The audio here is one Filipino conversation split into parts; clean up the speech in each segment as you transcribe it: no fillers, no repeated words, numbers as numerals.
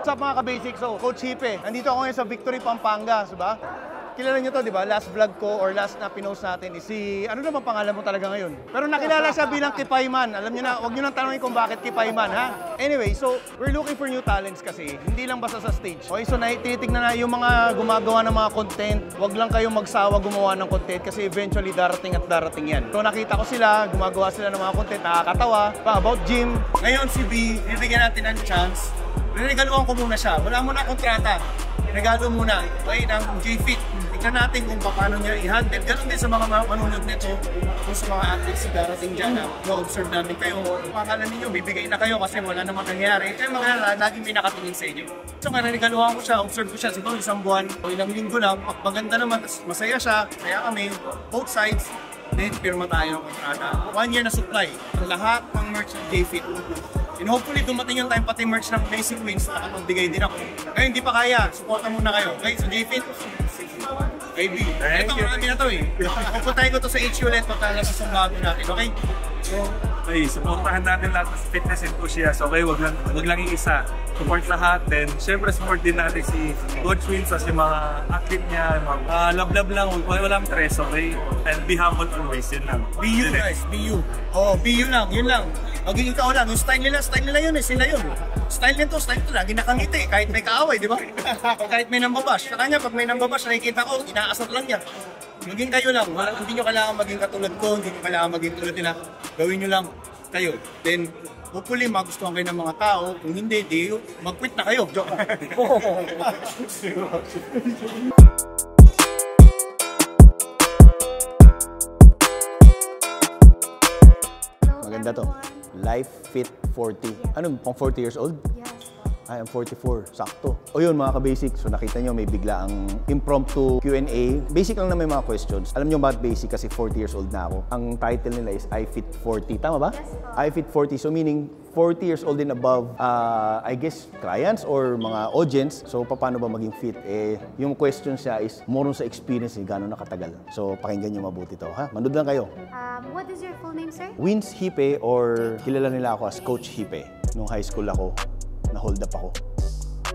What's up mga ka-basic? So, Coach Hipe. Nandito ako ngayon sa Victory, Pampanga, diba? Kilala nyo to, di ba? Last vlog ko or last na pinost natin is si... Ano naman pangalan mo talaga ngayon? Pero nakilala siya bilang Kipayman. Alam nyo na, huwag nyo nang tanongin kung bakit Kipayman, ha? Anyway, so, we're looking for new talents kasi. Hindi lang basta sa stage. Okay, so tinitignan na yung mga gumagawa ng mga content. Huwag lang kayong magsawa gumawa ng content kasi eventually darating at darating yan. So, nakita ko sila, gumagawa sila ng mga content, nakakatawa. About gym. Ngayon si B, bibigyan natin ng chance. Regaluhan ko muna siya. Wala muna kontrata. Regalo muna. Okay, ng J-Fit. Tingnan natin kung paano niya i-handle. Ganun din sa mga manunod nito. Kung sa mga athletes na darating dyan na ma-observe natin kayo. Pakala ninyo, bibigay na kayo kasi wala namang nangyari. Kaya mga laging may nakatingin sa inyo. So nga, regaluhan ko siya, observe ko siya. Siguro isang buwan o ilang linggo lang. Maganda naman, masaya siya. Masaya kami. Both sides. Then, pirma tayo ng kontrata. 1 year na supply. Ang lahat ng merch ng J-Fit. And hopefully, dumating yung time pati merch ng Basic Wins na nakapagbigay din ako. Ngayon, hindi pa kaya. Supportan muna kayo. Okay, so J-Fit. Baby. Ito, marami na to eh. Pupuntahin ko to sa HU ulit. Pagkalabas ang bago natin. Okay? Okay, supportahan natin lahat ng fitness enthusiasts. Okay, wag lang yung isa. Support lahat. Then, syempre support din natin si Coach Wins as yung mga athlete niya. Love lang. Walang stress, okay? And be humble always. Yun lang. Be you guys. Be you. Oh, be you lang. Yun lang. Maging ikaw lang. Yung style nila yun eh. Sila yun. Style nito. Lagi nakangiti. Kahit may kaaway, di ba? Kahit may nambabash. Sa kanya, pag may nambabash, nakikita ko, inaasar lang niya. Maging kayo lang. Hindi nyo kailangan maging katulad ko. Hindi nyo kailangan maging tulad nila. Gawin nyo lang kayo. Then, hopefully, magustuhan kayo ng mga tao. Kung hindi, mag-quit na kayo. Joke. Maganda to. Life Fit 40. Ano, pang 40 years old? Yes. I am 44. Sakto. O yun mga ka-basic. So nakita nyo may bigla ang impromptu Q&A. Basic lang na may mga questions. Alam nyo bakit basic? Kasi 40 years old na ako. Ang title nila is I Fit 40. Tama ba? Yes. I Fit 40. So meaning 40 years old and above, I guess, clients or mga audience. So paano ba maging fit? Yung question siya is more sa experience ni gano'n nakatagal. So pakinggan nyo mabuti to. Ha? Manood lang kayo. What is your full name, sir? Wins Hipe or kilala nila ako as Coach Hipe. Nung high school ako, na-hold up ako.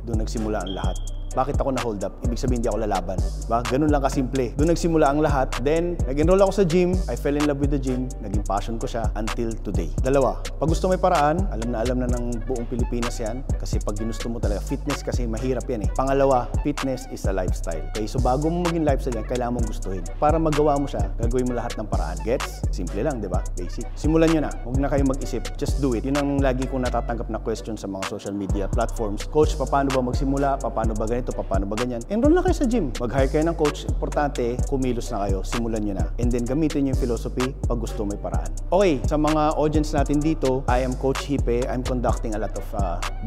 Doon nagsimula ang lahat. Bakit ako na-hold up? Ibig sabihin hindi ako lalaban. Diba? Ganun lang kasimple. Doon nagsimula ang lahat. Then, nag-enroll ako sa gym. I fell in love with the gym. Naging passion ko siya until today. Dalawa, pag gusto may paraan, alam na ng buong Pilipinas yan. Kasi pag ginusto mo talaga, fitness kasi mahirap yan eh. Pangalawa, fitness is a lifestyle. Okay, so bago mo maging lifestyle yan, kailangan mong gustuhin. Para magawa mo siya, gagawin mo lahat ng paraan. Gets? Simple lang, di ba? Basic. Simulan nyo na. Huwag na kayong mag-isip. Just do it. Yun ang lagi kong natatanggap na question sa mga social media platforms. Coach, paano ba magsimula? Paano ba ganito? Paano ba ganyan? Enroll na kayo sa gym. Mag-hire kayo ng coach. Importante, kumilos na kayo. Simulan nyo na. And then, gamitin nyo yung philosophy pag gusto may paraan. Okay, sa mga audience natin dito, I am Coach Hipe. I'm conducting a lot of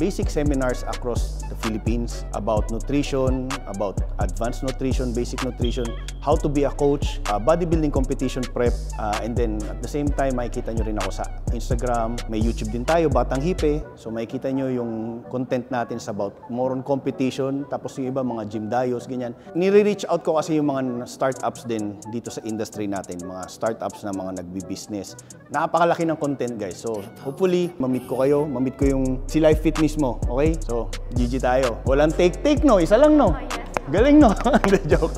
basic seminars across the Philippines about nutrition, about advanced nutrition, basic nutrition, how to be a coach, bodybuilding competition prep, and then at the same time, makikita nyo rin ako sa Instagram. May YouTube din tayo, Batang Hipe. So, makikita nyo yung content natin sa about more on competition. Tapos yung iba, mga gym dios, ganyan. Nire-reach out ko kasi yung mga startups din dito sa industry natin. Mga startups na mga nagbi-business. Napakalaki ng content, guys. So, hopefully, ma-meet ko kayo. Ma-meet ko yung si Life Fit mismo. Okay? So, GG tayo. Walang take-take, no? Isa lang, no? Oh, yes. Galing, no? Hindi, joke.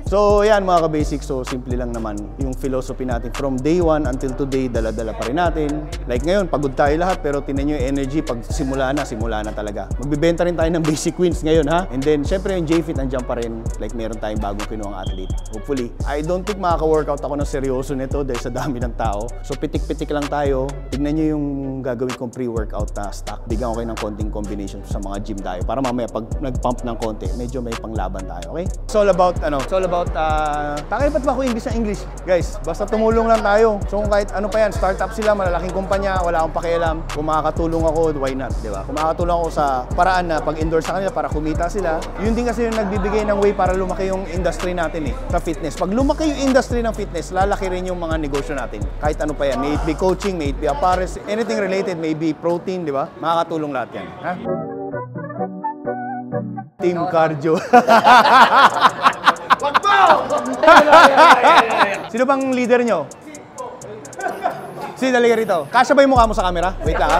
So, yan mga ka-basic. So, simple lang naman yung philosophy natin. From day 1 until today, dala-dala pa rin natin. Like ngayon, pagod tayo lahat, pero tinan nyo yung energy. Pag simula na talaga. Magbibenta rin tayo ng Basic Wins ngayon, ha? And then, syempre yung J-Fit, andyan pa rin. Like, meron tayong bagong kinuhang athlete. Hopefully. I don't think makaka-workout ako ng seryoso nito dahil sa dami ng tao. So, pitik-pitik lang tayo. Tignan nyo yung gagawin kong pre-workout na stock. Bigyan ko kayo ng konting combination sa mga gym tayo. Para mamaya, pag nag-pump ng konti, medyo may panglaban tayo, okay? It's all about, pakipat ba ako English na English? Guys, basta tumulong lang tayo. So kung kahit ano pa yan, startup sila, malalaking kumpanya, wala akong pakialam. Kung makakatulong ako, why not? Diba? Kung makakatulong ako sa paraan na pag-endorse sa kanila para kumita sila, yun din kasi yung nagbibigay ng way para lumaki yung industry natin eh, sa fitness. Pag lumaki yung industry ng fitness, lalaki rin yung mga negosyo natin. Kahit ano pa yan, may it be coaching, may it be apparel, anything related, may be protein, di ba? Makakatulong lahat yan. Ha? Team cardio. Wag mo! Sino bang leader nyo? Si dali rito. Kasya ba yung mukha mo sa camera? Wait lang ha.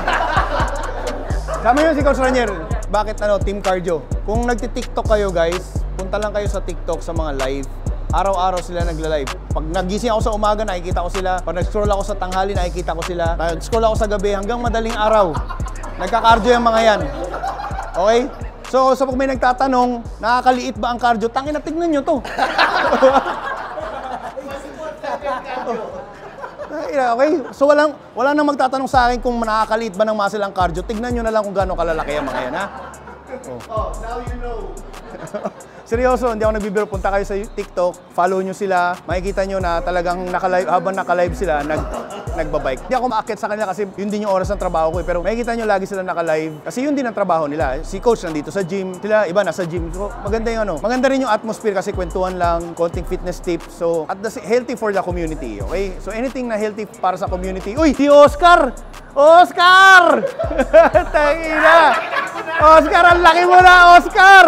Sama yun si Coach Ranier. Bakit team cardio? Kung nagti-TikTok kayo guys, punta lang kayo sa TikTok sa mga live. Araw-araw sila nagla-live. Pag nagising ako sa umaga, nakikita ko sila. Pag nag-scroll ako sa tanghali, nakikita ko sila. Nag-scroll ako sa gabi hanggang madaling araw. Nagka-cardio yung mga yan. Okay? So pag may nagtatanong, nakakaliit ba ang cardio? Tangina, tignan nyo to. Okay? So wala nang magtatanong sa akin kung nakakaliit ba ng muscle ang cardio. Tignan nyo na lang kung gaano kalalaki ang mga yan, ha? Oh, now you know. Seryoso, hindi ako nagbibiro. Punta kayo sa TikTok, follow nyo sila. Makikita nyo na talagang habang naka-live sila, nagbabike. Hindi ako maakit sa kanila kasi yun din yung oras ng trabaho ko. Pero makikita nyo lagi sila naka-live kasi yun din ang trabaho nila. Si Coach nandito sa gym, sila iba nasa gym. So, maganda yung maganda rin yung atmosphere kasi kwentuhan lang, konting fitness tips. So, healthy for the community, okay? So, anything na healthy para sa community. Uy, si Oscar! Oscar! Tangina! Oscar, ang laki mo na, Oscar!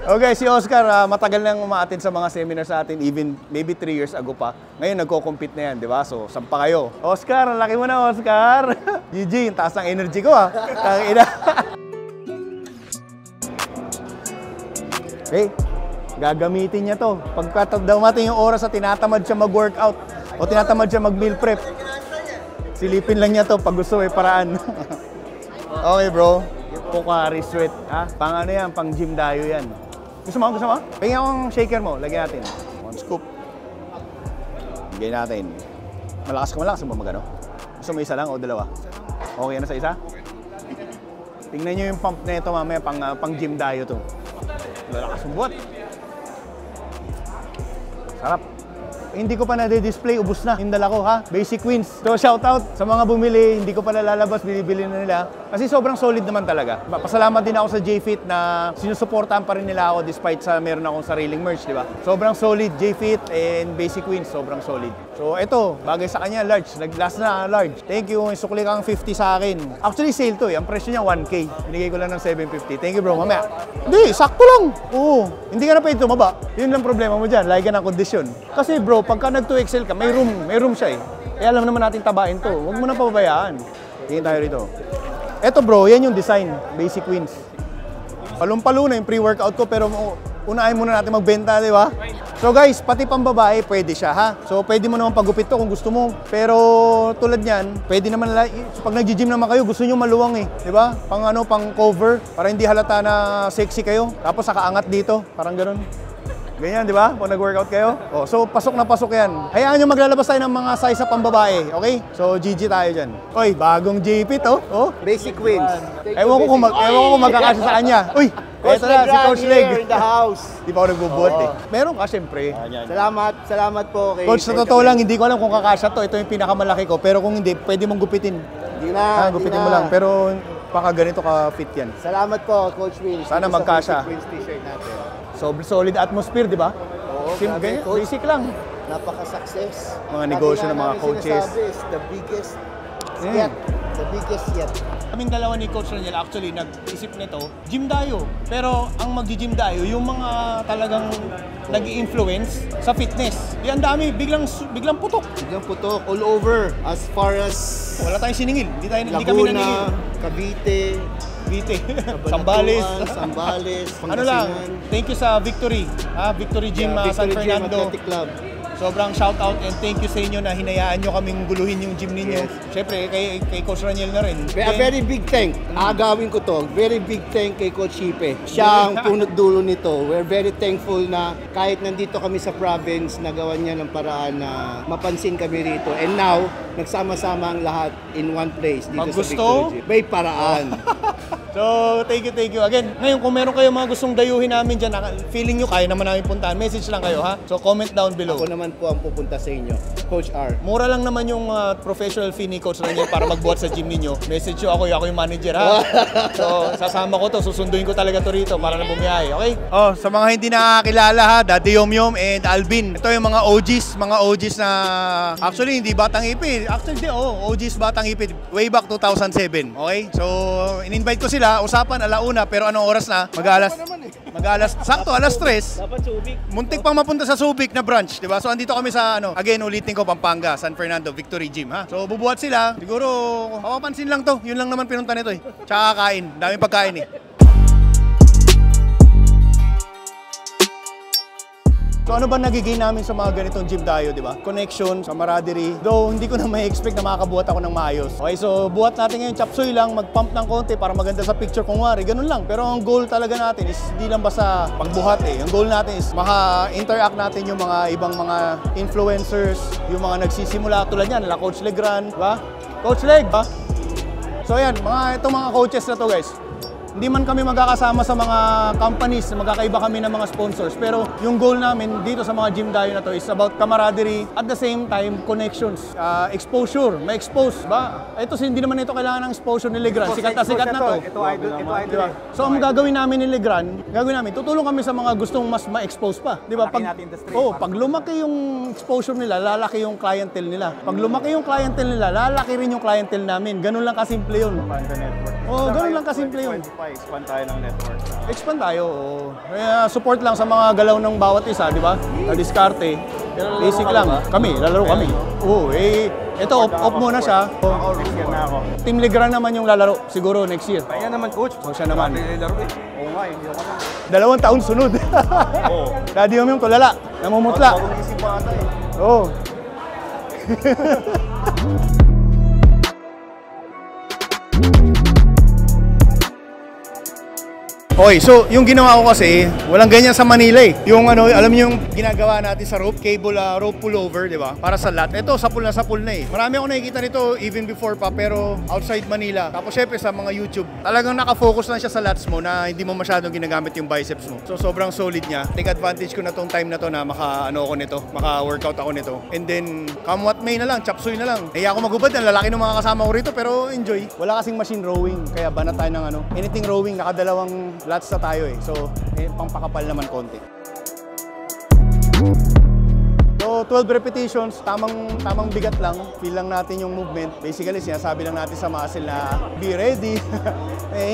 Okay, si Oscar, matagal nang umaattend sa mga seminars sa atin, even maybe 3 years ago pa. Ngayon, nagko-compete na yan, di ba? So, sampa kayo. Oscar, ang laki mo na, Oscar! GG, taas ng energy ko, ha? Tangina. Hey, gagamitin niya to. Pagka dumating yung oras na tinatamad siya mag-workout o tinatamad siya mag-meal prep, silipin lang niya to pag gusto may paraan. Okay, bro. Pocari Sweat, ha? Pang ano yan, pang gym dayo yan. Gusto mo? Gusto mo? Pingin akong shaker mo. Lagyan natin. 1 scoop. Lagyan natin. Malakas ka malakas mo magano? Gusto mo isa lang o dalawa? Okay na sa isa? Tingnan nyo yung pump na ito mamaya. Pang gym dayo to. Lalakas yung buhat. Sarap. Hindi ko pa na-display, ubos na. Yung dala ko, ha? Basic wins. So, shout out sa mga bumili. Hindi ko pa nalalabas, binibili na nila. Kasi sobrang solid naman talaga. Pasalamat din ako sa JFit na sinusuportahan pa rin nila ako despite sa meron akong sariling merch, di ba? Sobrang solid, JFit and Basic Wins, sobrang solid. So, ito, bagay sa kanya, large. Nag-last na, large. Thank you. Sukli kang 50 sa akin. Actually, sale to eh. Ang presyo niya, 1K. Binigay ko lang ng 750. Thank you, bro. Mamaya. Hindi, sakto lang. Oo. Hindi ka na pwede tumaba. Yun lang problema mo dyan. Lagi ka ng kondisyon. Kasi, bro, pagka nag-2XL ka, may room siya eh. Eh, alam naman natin tabain to. Huwag mo na pababayaan. Tingin tayo rito. Eto, bro, yan yung design. Basic Wins. Palong-palo na yung pre-workout ko, pero unahin muna natin magbenta, di ba? So guys, pati pang babae, pwede siya, ha? So pwede mo naman pagupit to kung gusto mo. Pero tulad niyan, pwede naman, pag nag-gym naman kayo, gusto nyo maluwang eh. Di ba? Pang cover, para hindi halata na sexy kayo. Tapos nakaangat dito, parang ganun. Ganyan, di ba? Kung nag-workout kayo. Oh, so, pasok na pasok yan. Hayaan nyo maglalabas tayo ng mga size sa pambabae, okay? So, GG tayo dyan. Oy, bagong JP to. Oh. Basic Wins. Ewan ko kung magkakasya sa kanya. Uy, eto na, si Coach Leg. In the house. Di pa ako nagbubuhat eh. Meron ka, syempre. Salamat po kay Coach, sa totoo lang, hindi ko alam kung kakasya to. Ito yung pinakamalaki ko. Pero kung hindi, pwede mong gupitin. Hindi na. Gupitin mo lang. Pero, baka ganito ka-fit yan. Salamat po, Coach Wins. Sana magkasya. Basic Wins t-shirt natin. So, solid atmosphere, di ba? Oo, Ganyan, Coach. basic lang. Napaka-success. Mga negosyo ng mga coaches. The biggest yet. The biggest yet. Kaming dalawa ni Coach Raniel, actually, nag-isip nito, gym dayo. Pero ang mag-gym dayo, yung mga talagang nag-i-influence sa fitness. Di ang dami, biglang putok. Biglang putok all over as far as Wala tayong siningil. Hindi kami Laguna, naningil. Cavite, Sambales. Sambales, Ano lang, thank you sa Victory. Victory Gym San Victory Gym Fernando. Athletic Club. Sobrang shout out and thank you sa inyo na hinayaan nyo kaming guluhin yung gym ninyo. Yes. Siyempre, kay Coach Raniel na rin. A very big thank. Agawin ko to. Very big thank kay Coach Hipe. Siya ang punot dulo nito. We're very thankful na kahit nandito kami sa province, nagawa niya ng paraan na mapansin kami rito. And now, nagsama-sama ang lahat in one place dito Pag sa gusto, Victory Gym. May paraan. So, thank you. Again, ngayon kung meron kayo mga gustong dayuhin namin dyan, feeling nyo kaya naman namin puntahan, message lang kayo, ha? So, comment down below. Ako naman po ang pupunta sa inyo, Coach R. Mura lang naman yung professional fee ni Coach Raniel para magbuhat sa gym ninyo. Message nyo ako yung manager, ha? So, sasama ko to, susunduin ko talaga to rito para na bumiyahe, okay? Oh, sa mga hindi nakakilala, ha, Daddy Yomyom and Alvin. Ito yung mga OGs na actually hindi Batang Ipid. Actually, OGs Batang Ipid way back 2007, okay? So, in-invite ko sila, usapan alauna, pero anong oras na? Mag-alas Sakto, alas 3. Dapat Subic. Muntik pang mapunta sa Subic na branch, di ba? So andito kami sa again ulitin ko Pampanga, San Fernando, Victory Gym, ha. So bubuhat sila. Siguro mapapansin lang to. Yun lang naman pinunta nito eh. Tsaka kain, daming pagkain eh. So ano ba nagiging namin sa mga ganitong gym tayo, di ba? Connection, camaraderie. Though hindi ko na may expect na makakabuhat ako ng maayos. Okay, so buhat natin ngayon chapsuy lang, mag-pump ng konti para maganda sa picture kung wari. Ganun lang. Pero ang goal talaga natin is hindi lang basta pagbuhat eh. Ang goal natin is maka-interact natin yung mga ibang mga influencers, yung mga nagsisimula tulad yan, Coach Legran, di ba? Coach Leg, ba? So ayan, itong mga coaches na to guys. Hindi man kami magkakasama sa mga companies, magkakaiba kami ng mga sponsors. Pero yung goal namin dito sa mga gym dayo na to is about camaraderie, at the same time, connections, exposure, ma-expose ba? Ito, hindi naman ito kailangan ng exposure ni Legran. Sikat na to. Ito idol. Diba? So ang gagawin namin ni Legran, tutulong kami sa mga gustong mas ma-expose pa. Diba? Pag lumaki yung exposure nila, lalaki yung clientele nila. Pag lumaki yung clientele nila, lalaki rin yung clientele namin. Ganun lang kasimple yun. Ganun lang kasimple yun. Expand tayo ng network. Expand tayo, oo. Kaya support lang sa mga galaw ng bawat isa, di ba? Na-diskarte. Basic lang. Kami, lalaro kami. Oo, ito off muna siya. Next year na ako. Team Legran naman yung lalaro, siguro next year. Ayan naman, coach. O siya naman. Oo nga, hindi ako na. 2 taon sunod. Oo. Daddy yung tulala, namumutla. Bagong isip pa ata eh. Oo. Okay, so yung ginawa ko kasi, walang ganyan sa Manila eh. Yung alam niyo yung ginagawa natin sa rope pullover, di ba? Para sa lat. Ito, sa pool na eh. Marami ako nakikita nito even before pa, pero outside Manila. Tapos syempre sa mga YouTube, talagang nakafocus lang siya sa lats mo na hindi mo masyadong ginagamit yung biceps mo. So sobrang solid niya. Take advantage ko na tong time na to na maka-workout ako nito. And then, come what may na lang, chapsuy na lang. Ako magubad, ang lalaki ng mga kasama ko rito, pero enjoy. Wala kasing machine rowing, kaya banat tayo ng anything rowing, nakadalawang lats na tayo eh. So, pangpakapal naman konti. So, 12 repetitions, tamang bigat lang. Feel lang natin yung movement. Basically, sinasabi lang natin sa muscle na be ready.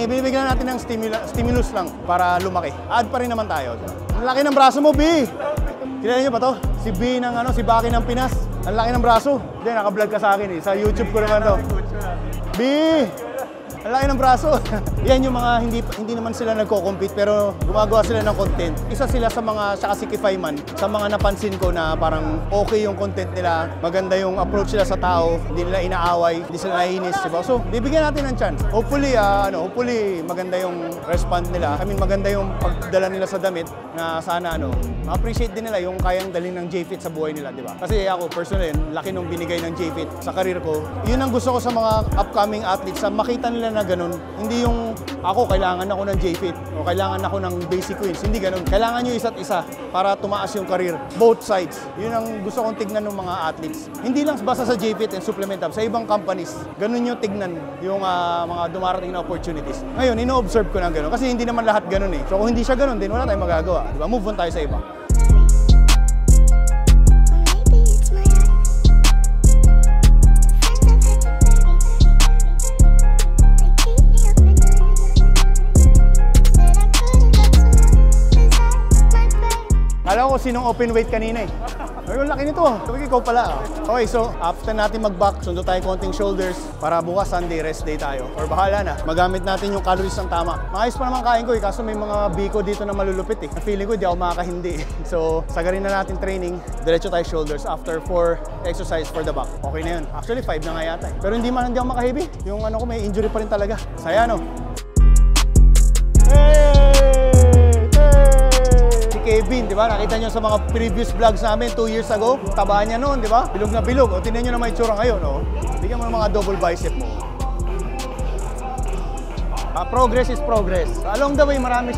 Binibigyan natin ng stimulus lang para lumaki. Add pa rin naman tayo. Ang laki ng braso mo, B! Kilala niyo ba to? Si B si Baki ng Pinas. Ang laki ng braso. Hindi, naka-vlog ka sa akin eh. Sa YouTube ko naman to. B! Ang laki ng braso. Yan yung mga hindi naman sila nagko-compete pero gumagawa sila ng content. Isa sila sa mga Shakasikify man, sa mga napansin ko na parang okay yung content nila, maganda yung approach nila sa tao, hindi nila inaaway, hindi sila naiinis, diba? So, bibigyan natin ng chance. Hopefully, hopefully maganda yung respond nila. I mean, maganda yung pagdala nila sa damit na sana ma-appreciate din nila yung kayang dalhin ng J-Fit sa buhay nila, diba? Kasi ako, personally, laki nung binigay ng J-Fit sa karir ko. Yun ang gusto ko sa mga upcoming athletes, sa makita nila na ganun. Hindi yung ako kailangan ako ng J-Fit o kailangan ako ng Basic Queens. Hindi ganun. Kailangan nyo isa't isa para tumaas yung career. Both sides. Yun ang gusto kong tignan ng mga athletes. Hindi lang basta sa J-Fit and Supplement Hub. Sa ibang companies, ganun yung tignan yung mga dumarating na opportunities. Ngayon, ino-observe ko na ganun. Kasi hindi naman lahat ganun eh. So kung hindi siya ganun din, wala tayong magagawa. Diba? Move on tayo sa iba. Alam ko sinong open weight kanina eh. Ay, ang laki nito. Sabi ikaw pala. Okay, so after natin mag-back, sundo tayo konting shoulders para bukas Sunday, rest day tayo. Or bahala na, magamit natin yung calories ng tama. Maayos pa naman kain ko eh, kaso may mga biko dito na malulupit eh. Feeling ko di ako makakahindi. So, sagarin na natin training, diretso tayo shoulders after 4 exercise for the back. Okay na yun. Actually, 5 na nga yata eh. Pero hindi ako makaheavy. Yung ko may injury pa rin talaga. Saya Kevin, di ba? Nakita nyo sa mga previous vlogs namin 2 years ago. Taba niya noon, di ba? Bilog na bilog. O, tingnan nyo na may itsura ngayon, no? Bigyan mo ng mga double bicep mo. Progress is progress. Along the way, marami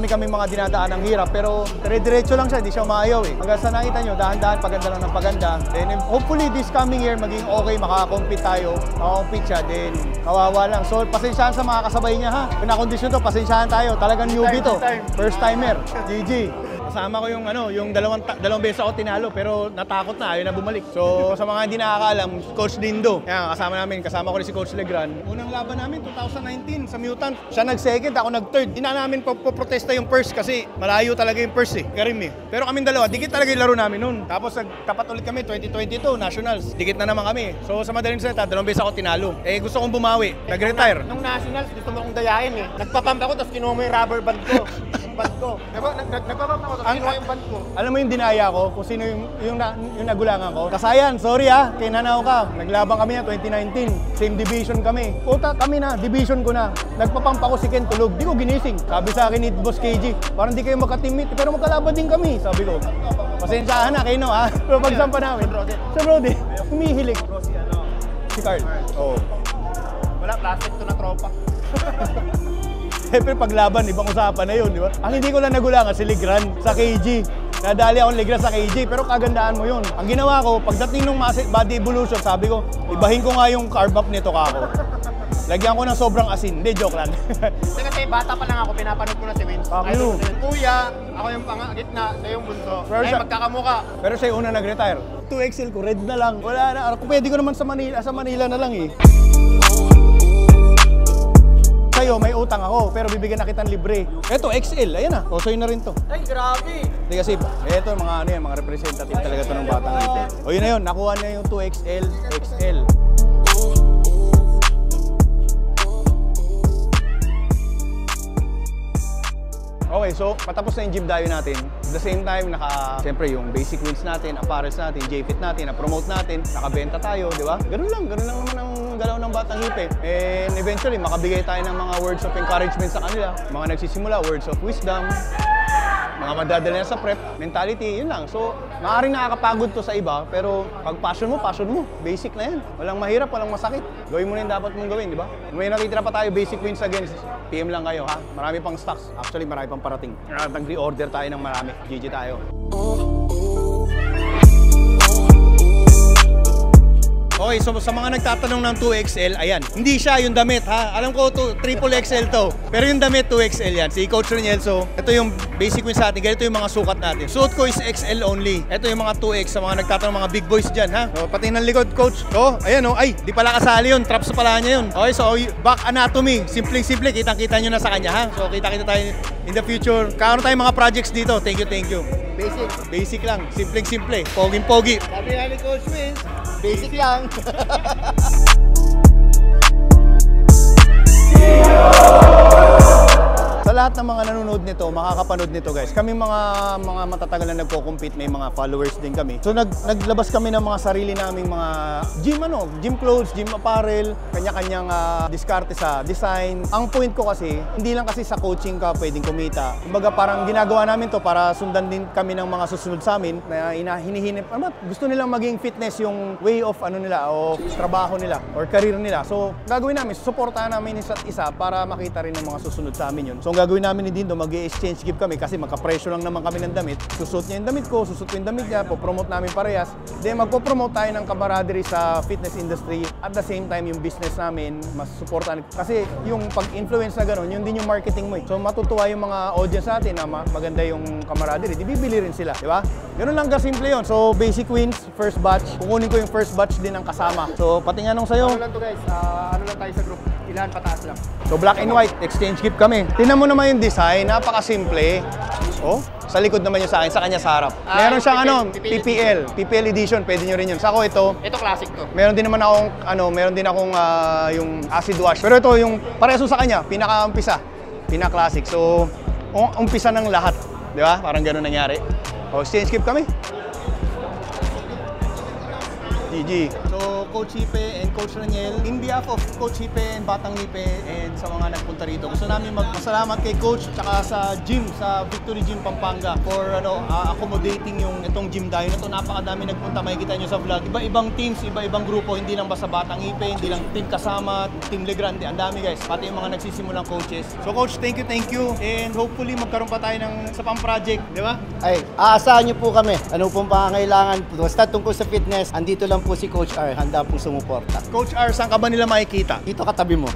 kaming mga dinadaan ng hirap, pero dire-diretso lang siya, di siya maayaw eh. Hanggang sa nakita nyo, dahan-dahan, paganda lang ng paganda. Then hopefully this coming year, maging okay, makaka-compete tayo. Makaka-compete siya, then kawawa lang. So, pasensyahan sa mga kasabay niya ha. Pinakondisyon to, pasensyahan tayo. Talagang newbie to. First timer. GG. kasama ko yung yung dalawang beses ako tinalo pero natakot na, ayaw na bumalik. So sa mga hindi nakakaalam, Coach Dindo. Kaya kasama ko rin si Coach Legran. Unang laban namin 2019 sa Mutant. Siya nag-second, ako nag-third. Di na namin poprotesta yung first kasi malayo talaga yung first Karim eh. Pero kaming dalawa, dikit talaga yung laro namin noon. Tapos nagtapat ulit kami 2022 Nationals. Dikit na naman kami. So sa madaling salita, dalawang beses ako tinalo. Gusto kong bumawi. Nag-retire. Nung Nationals, gusto mo akong dayain eh. Nagpapump ako, tapos kinuha mo yung rubber band ko. Nagpapump ako, tapos kinuha yung band ko. Alam mo yung dinaya ko kung sino yung nagulangan ko? Kasayan, sorry kay Nanao ka. Naglabang kami yan 2019. Same division kami. Puta kami na, division ko na. Nagpapump ako si Ken Tulog. Di ko ginising. Sabi sa akin ni Boss KG, parang di kayo magka-teammate pero magkalaban din kami. Sabi ko, pasensyahan na kayo Pero pagsampa namin, sa Brody, humihilik. Si Carl. Oo. Wala, plastic to na tropa. Siyempre paglaban, ibang usapan na yun, di ba? Ang hindi ko lang nagulangan si Legran sa KG. Nadali akong Legran sa KG, pero kagandaan mo yun. Ang ginawa ko, pagdating ng body evolution, sabi ko, ibahin ko nga yung carb up nito kako. Lagyan ko ng sobrang asin. Hindi, joke lang. Kasi bata pa lang ako, pinapanood ko na si Vince. Kuya, ako yung gitna, siya yung bunso. Magkakamuka. Pero siya yung una nag-retire. 2XL ko, red na lang. Wala na. Pwede ko naman sa Manila na lang eh. Sa'yo, may utang ako, pero bibigyan na kitang libre. Eto, XL, ayan na. Sa'yo na rin to. Ay, grabe! Hindi kasi, eto, mga representative talaga to ng batang ito. Yun na yun, nakuha niya yung 2XL, XL. Okay, so patapos na yung gym dive natin. At the same time, siyempre yung basic wins natin, apparels natin, J-Fit natin, na-promote natin, nakabenta tayo, di ba? Ganun lang naman ang galaw ng batang hipe. And eventually, makabigay tayo ng mga words of encouragement sa kanila. Mga nagsisimula, words of wisdom, mga madadala na sa prep, mentality, yun lang. So, maaaring nakakapagod to sa iba, pero pag passion mo. Basic na yan. Walang mahirap, walang masakit. Gawin mo na yung dapat mong gawin, di ba? May nakitira pa tayo, basic wins again. PM lang kayo, ha? Marami pang stocks. Actually, marami pang parating. Nag-reorder tayo ng marami. GG tayo. Okay, so sa mga nagtatanong ng 2XL, ayan. Hindi siya yung damit, ha? Alam ko, triple XL to. Pero yung damit, 2XL yan. Si Coach Renielso, ito yung basic wins natin. Ganito yung mga sukat natin. Suot ko is XL only. Ito yung mga 2X sa mga nagtatanong, mga big boys dyan, ha? So, pati ng likod, Coach. So, ayan, ay, di pala kasali yun. Traps pala niya yun. Okay, so, back anatomy. Simpleng-simple. Kitang-kita nyo na sa kanya, ha? So, kita-kita tayo in the future. Kaano tayo mga projects dito. Thank you. Basic lang. Simpleng-simple. Poging-pogi. Sabi nga ni Coach Vince, basic lang. Sa lahat ng mga nanonood nito, makakapanood nito guys, kami mga matatagal na nagko-compete, may mga followers din kami. So naglabas kami ng mga sarili naming mga gym clothes, gym apparel, kanya-kanyang diskarte sa design. Ang point ko kasi, hindi lang kasi sa coaching ka pwedeng kumita. Kumbaga parang ginagawa namin to para sundan din kami ng mga susunod sa amin na hinihinip. Gusto nilang maging fitness yung way of of trabaho nila or career nila. So gagawin namin, susuportahan namin isa't isa para makita rin ng mga susunod sa amin yun. So gagawin namin ni Dindo, mag-exchange gift kami kasi magka-presyo lang naman kami ng damit. Susuot niya yung damit ko, susuot ko yung damit niya, po-promote namin parehas. Then magpo-promote tayo ng camaraderie sa fitness industry. At the same time, yung business namin, mas supportan. Kasi yung pag-influence na gano'n, yun din yung marketing mo. So matutuwa yung mga audience natin na maganda yung camaraderie. Di bibili rin sila, di ba? Ganun lang kasimple yun. So basic wins, first batch. Kukunin ko yung first batch din ng kasama. So pati nga nung sa'yo. Ano lang to guys, ano lang tayo sa group. Ilan pataas lang. So black and white, exchange gift kami. Tingnan mo naman yung design, napakasimple. Oh, sa likod naman yung sa akin, sa kanya sa harap. Meron siyang PPL edition, pwede nyo rin yun. Sa ako ito classic to. Meron din naman akong yung acid wash. Pero ito yung pareso sa kanya, pinaka-umpisa, pinaka-classic. So, umpisa ng lahat, di ba? Parang gano'n nangyari. Oh, exchange gift kami. GG. So, Coach Hipe and Coach Raniel, in behalf of Coach Hipe and Batang Hipe and sa mga nagpunta rito, gusto namin magpasalamat kay Coach tsaka sa gym, sa Victory Gym Pampanga for accommodating yung itong gym dive na ito. Napakadami nagpunta, makikita nyo sa vlog. Iba-ibang teams, iba-ibang grupo, hindi lang basta Batang Hipe, hindi lang team kasama, team Legrande, ang dami guys, pati yung mga nagsisimulang coaches. So Coach, thank you and hopefully magkaroon pa tayo ng sa pang project, di ba? Ay, aasahan niyo po kami. Ano pong pangangailangan, basta tungkol sa fitness, andito lang po si Coach R. R, handa pong sumuporta. Coach R, saan ka ba nila makikita? Dito katabi mo.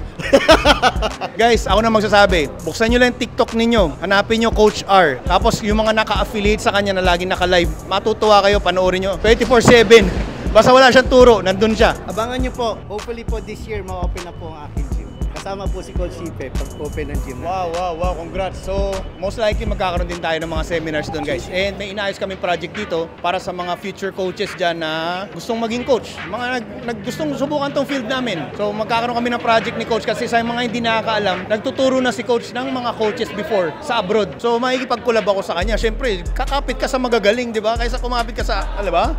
Guys, ako na magsasabi, buksan nyo lang yung TikTok ninyo, hanapin nyo Coach R. Tapos yung mga naka-affiliate sa kanya na laging naka-live, matutuwa kayo, panoorin nyo 24/7. Basta wala siyang turo, nandun siya. Abangan nyo po, hopefully po this year ma-open na po ang aking gym. Kasama po si Coach Hipe pag-open ng gym. Wow, congrats. So, most likely magkakaroon din tayo ng mga seminars doon, guys. And may inaayos kaming project dito para sa mga future coaches dyan na gustong maging coach. Mga gustong subukan tong field namin. So, magkakaroon kami ng project ni coach kasi sa mga hindi nakakaalam, nagtuturo na si coach ng mga coaches before sa abroad. So, makikipag-collab ako sa kanya. Siyempre, kakapit ka sa magagaling, di ba? Kaysa kumapit ka sa, alam ba?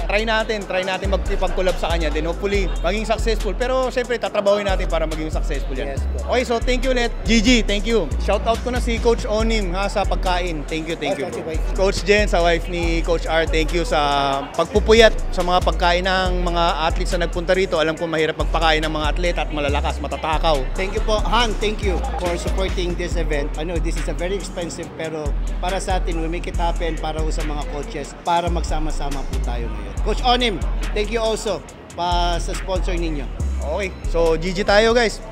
Try natin magkipag-collab sa kanya. Then hopefully, maging successful. Pero, siyempre, tatrabahoin natin para maging successful yan. Yes, po. Okay, so thank you ulit. Gigi, thank you. Shout out ko na si Coach Onim ha, sa pagkain. Thank you. Coach Jen, sa wife ni Coach R, thank you sa pagpupuyat sa mga pagkain ng mga athletes na nagpunta rito. Alam ko mahirap magpakain ng mga atleta at malalakas, matatakaw. Thank you po, Han. Thank you for supporting this event. I know this is a very expensive pero para sa atin, we make it happen para sa mga coaches para magsama-sama po tayo ngayon. Coach Onim, thank you also pa sa sponsor ninyo. Okay, so Gigi tayo guys.